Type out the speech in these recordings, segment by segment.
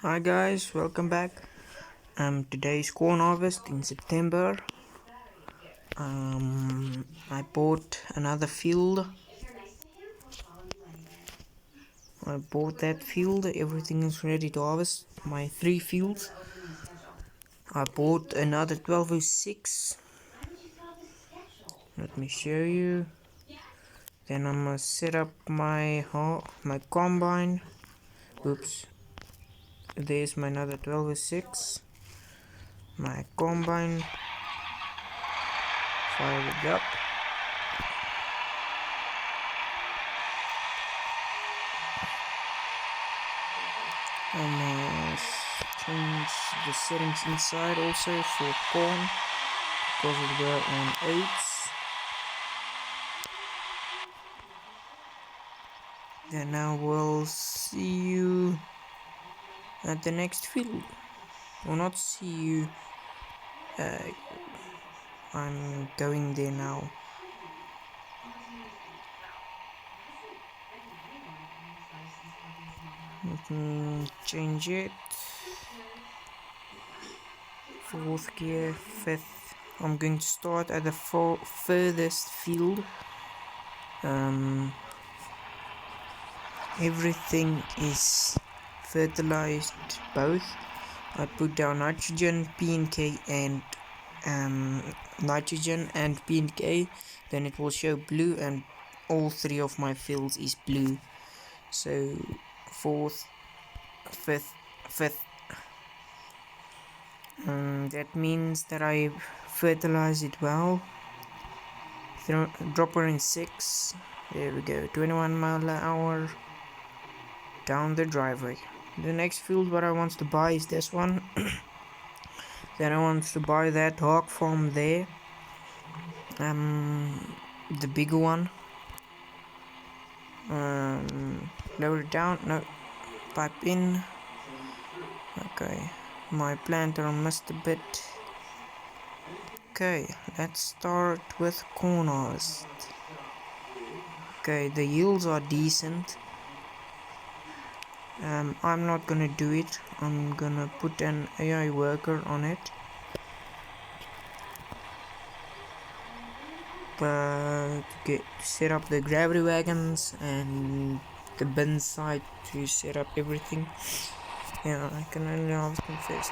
Hi guys, welcome back. Today's corn harvest in September. I bought another field. I bought that field. Everything is ready to harvest. My 3 fields. I bought another 1206. Let me show you. Then I'm gonna set up my combine. Oops. There's my another 1206. My combine. Fire it up. I'm gonna change the settings inside also for corn because we were on oats. Then now we'll see you at the next field. Or not see you. I'm going there now. Let me change it. 4th gear, 5th. I'm going to start at the furthest field. Everything is fertilized both. I put down nitrogen, P and K, and nitrogen and P and K. Then it will show blue, and all 3 of my fields is blue. So 4th, 5th. That means that I fertilize it well. Dropper in 6. There we go. 21 mile an hour down the driveway. The next field what I want to buy is this one. Then I want to buy that hog farm there. The bigger one. Lower it down. No. Pipe in. Okay. My planter missed a bit. Okay, let's start with corn harvest. Okay, the yields are decent. I'm not gonna do it. I'm gonna put an AI worker on it. But to set up the gravity wagons and the bin side to set up everything. Yeah, I can only harvest them first.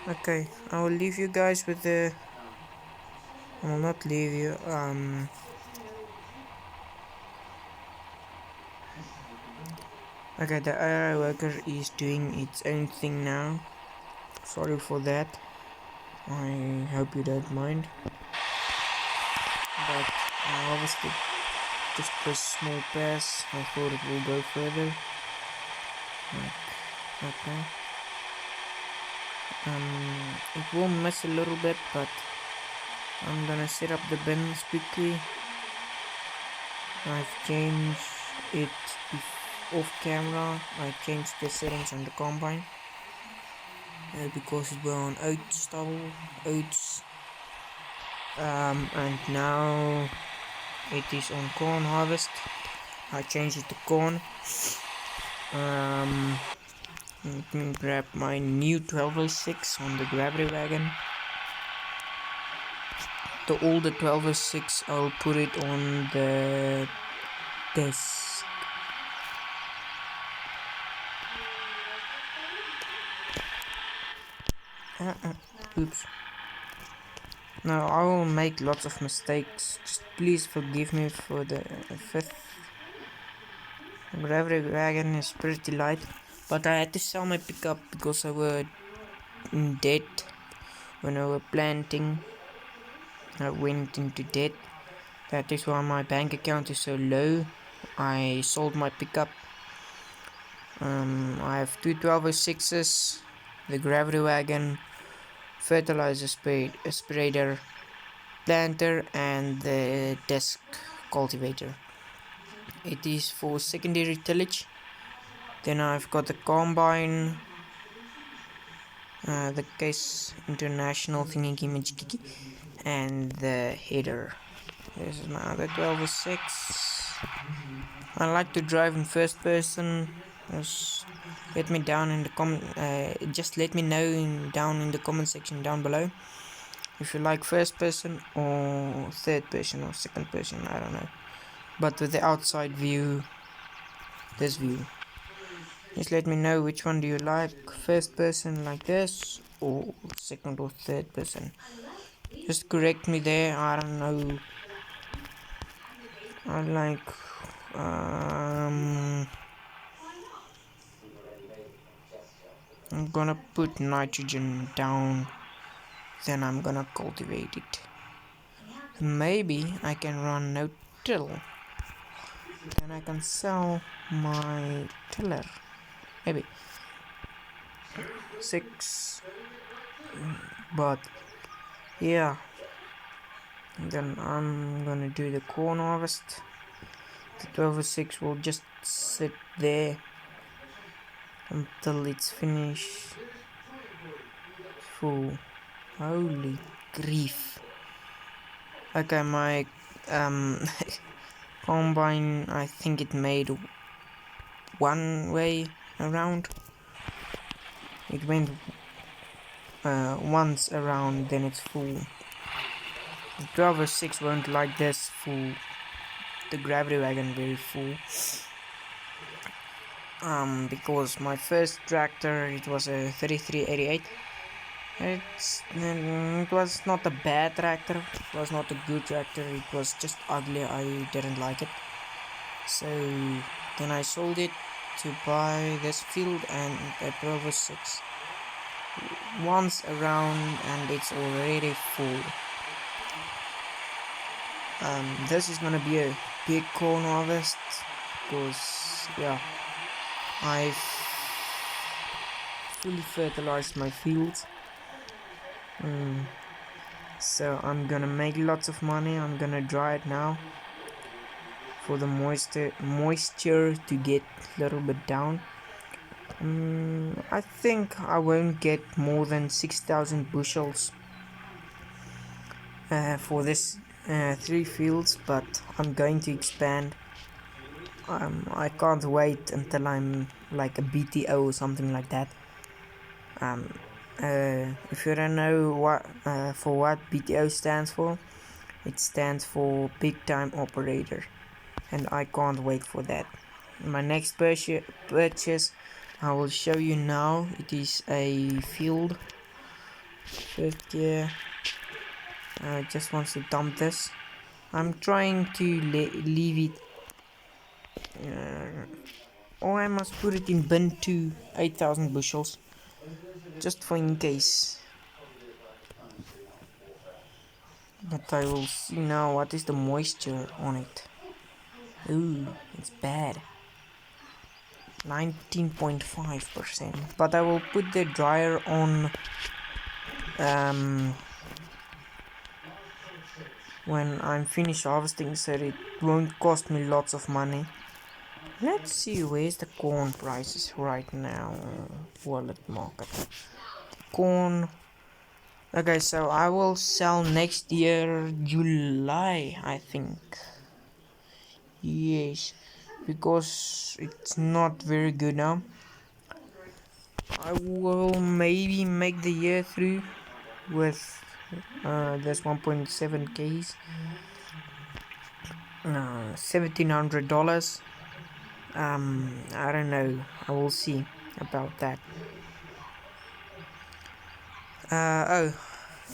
Okay, I will leave you guys with the. I will not leave you. Okay, the AI worker is doing its own thing now. Sorry for that. I hope you don't mind. But I harvested just a small pass. I thought it will go further. Okay. It will miss a little bit, but I'm gonna set up the bins quickly. I've changed it off camera. I changed the settings on the combine because it was on oats, and now it is on corn harvest. I changed it to corn. Let me grab my new 1206 on the gravity wagon. The older 1206, I'll put it on the desk. Oops. Now I will make lots of mistakes. Just please forgive me for the 5th. Gravity wagon is pretty light, but I had to sell my pickup because I were in debt when I were planting. I went into debt. That is why my bank account is so low. I sold my pickup. I have 2 1206s, the gravity wagon, fertilizer spreader, planter, and the desk cultivator. It is for secondary tillage. Then I've got the combine, the case international thingy, and the header. This is my other 1206. I like to drive in first person. let me down in the just let me know down in the comment section down below if you like first person or third person or second person, I don't know, but with the outside view, this view. Just let me know which one do you like, first person like this or second or third person. Just correct me there, I don't know. I like I'm gonna put nitrogen down, then I'm gonna cultivate it. Maybe I can run no till, then I can sell my tiller. Maybe 6, but yeah, then I'm gonna do the corn harvest. The 1206 will just sit there until it's finished. Full. Holy grief. Okay, my combine, I think it made one way around. It went once around, then it's full. The 1206 won't like this full. The gravity wagon very full. Because my first tractor, it was a 3388. It was not a bad tractor, it was not a good tractor, it was just ugly, I didn't like it. So then I sold it to buy this field and a 1206. Once around and it's already full. This is gonna be a big corn harvest because yeah, I've fully fertilized my fields. So I'm gonna make lots of money. I'm gonna dry it now for the moisture to get a little bit down. I think I won't get more than 6,000 bushels for this 3 fields, but I'm going to expand. I can't wait until I'm like a BTO or something like that. If you don't know what BTO stands for, it stands for big time operator, and I can't wait for that. My next purchase I will show you now. It is a field. First gear. I just want to dump this. I'm trying to leave it. Or I must put it in bin 2, 8,000 bushels, just for in case. But I will see now what is the moisture on it. Ooh, it's bad. 19.5%. But I will put the dryer on when I'm finished harvesting, so it won't cost me lots of money. Let's see, where's the corn prices right now? Wallet market. Corn. Okay, so I will sell next year July, I think. Yes, because it's not very good now. I will maybe make the year through with this 1.7 Ks, $1,700. I don't know. I will see about that.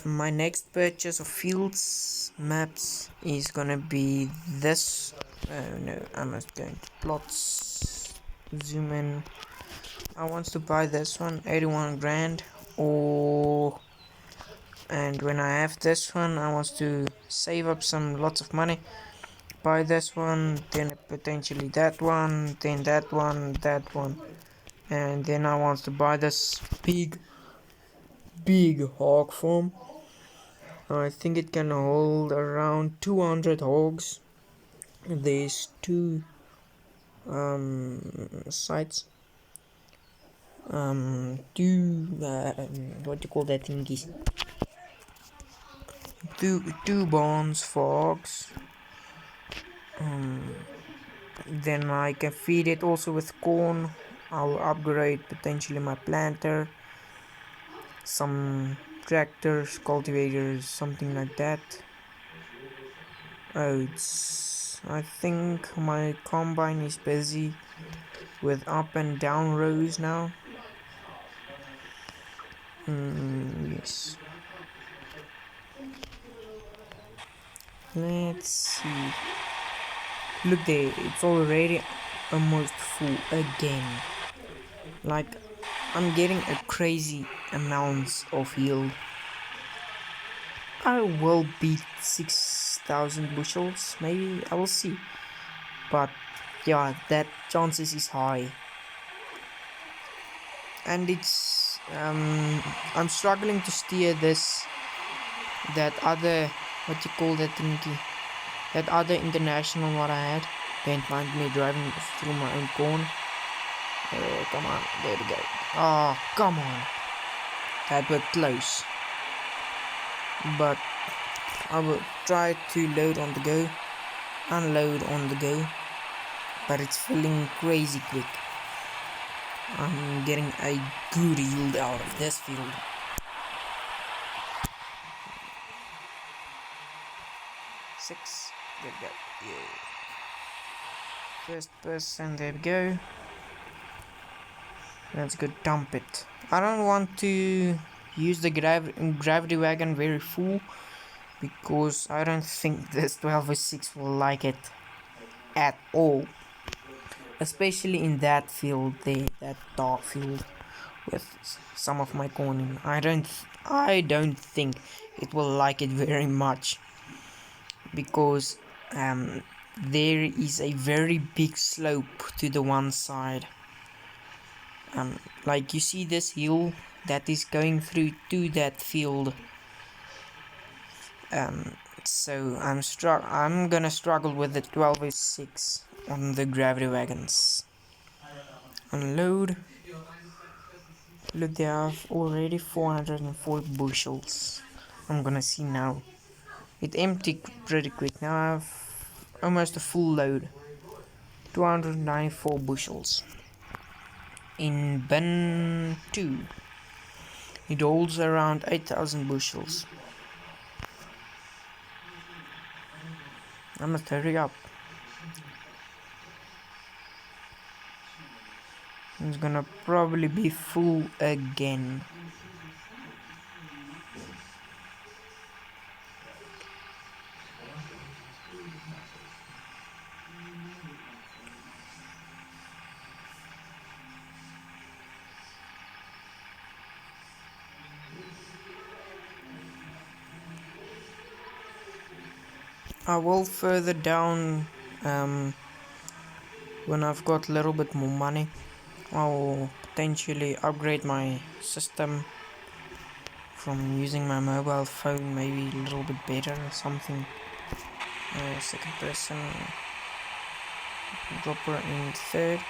My next purchase of fields maps is gonna be this. No, I must go into plots, zoom in. I want to buy this one, 81 grand, and when I have this one, I want to save up lots of money, buy this one, then potentially that one, then that one, and then I want to buy this big hog farm. I think it can hold around 200 hogs. There's 2 sites. What do you call that thingies? Two barns for hogs. Then I can feed it also with corn I'll upgrade potentially my planter, some tractors, cultivators, something like that. Oh, I think my combine is busy with up and down rows now. Yes. Let's see. Look there, it's already almost full again. Like, I'm getting a crazy amounts of yield. I will beat 6,000 bushels, maybe, I will see. But yeah, that chances is high. And it's I'm struggling to steer that other, what you call that thingy, that other international what I had. Don't mind me driving through my own corn. Come on, there we go. Oh, come on, that was close. But I will try to load on the go, unload on the go, but it's filling crazy quick. I'm getting a good yield out of this field. Six, there we go, yeah. First person, there we go. Let's go dump it. I don't want to use the gravity wagon very full, because I don't think this 1206 will like it at all. Especially in that field there, that dark field with some of my corn in. I don't think it will like it very much, because there is a very big slope to the one side. Like you see this hill that is going through to that field. So I'm gonna struggle with the 1206 on the gravity wagons. Unload. Look, they have already 404 bushels. I'm gonna see now. It emptied pretty quick. Now I have almost a full load. 294 bushels. In bin 2, it holds around 8,000 bushels. I must hurry up. It's gonna probably be full again. I will further down when I've got a little bit more money. I'll potentially upgrade my system from using my mobile phone, maybe a little bit better or something. Second person, dropper in third.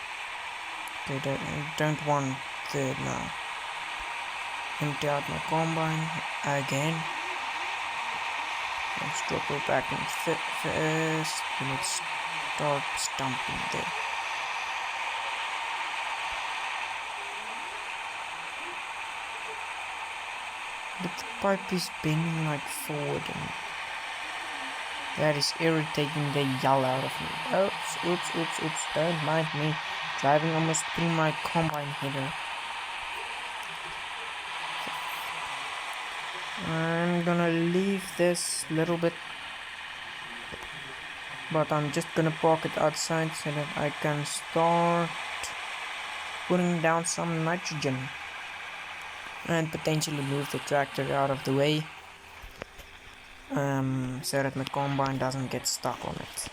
Okay, don't want third now. Empty out my combine again. Let's drop her back in first. Let's start stumping there. But the pipe is bending like forward, and that is irritating the yell out of me. Oops, don't mind me driving almost through my combine header. I'm gonna leave this little bit, but I'm just gonna park it outside so that I can start putting down some nitrogen and potentially move the tractor out of the way, so that my combine doesn't get stuck on it.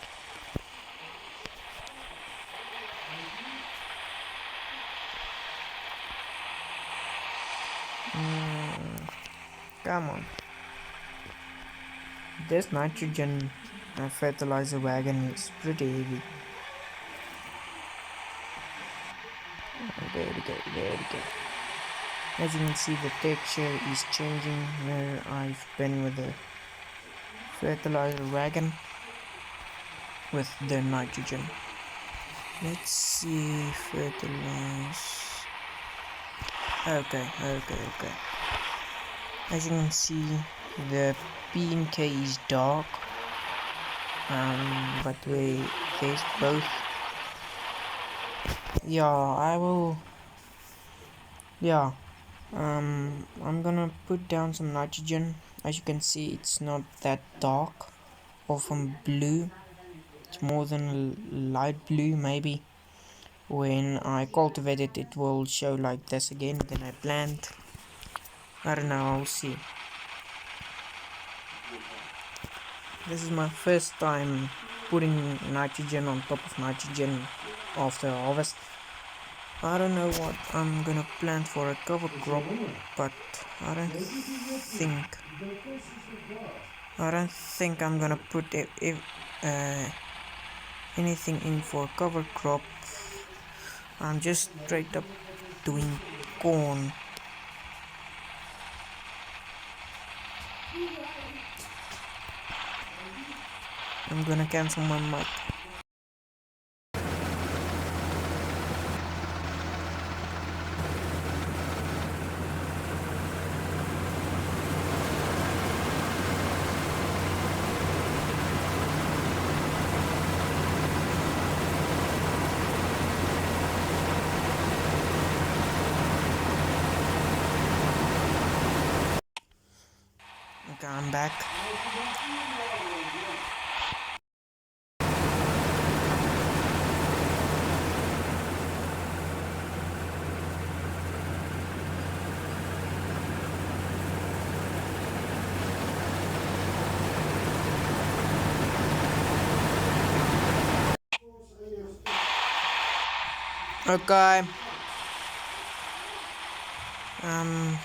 Come on. This nitrogen fertilizer wagon is pretty heavy. There we go. As you can see, the texture is changing where I've been with the fertilizer wagon with the nitrogen. Let's see, fertilize. Okay. As you can see, the P and K is dark. But we taste both. Yeah, I will. Yeah. I'm gonna put down some nitrogen. As you can see, it's not that dark or from blue. It's more than light blue, maybe. When I cultivate it, it will show like this again. Then I plant. I don't know. I'll see. This is my first time putting nitrogen on top of nitrogen after harvest. I don't know what I'm gonna plant for a cover crop, but I don't think I'm gonna put anything in for cover crop. I'm just straight up doing corn. I'm gonna cancel my mic. Okay, I'm back. Okay. Um.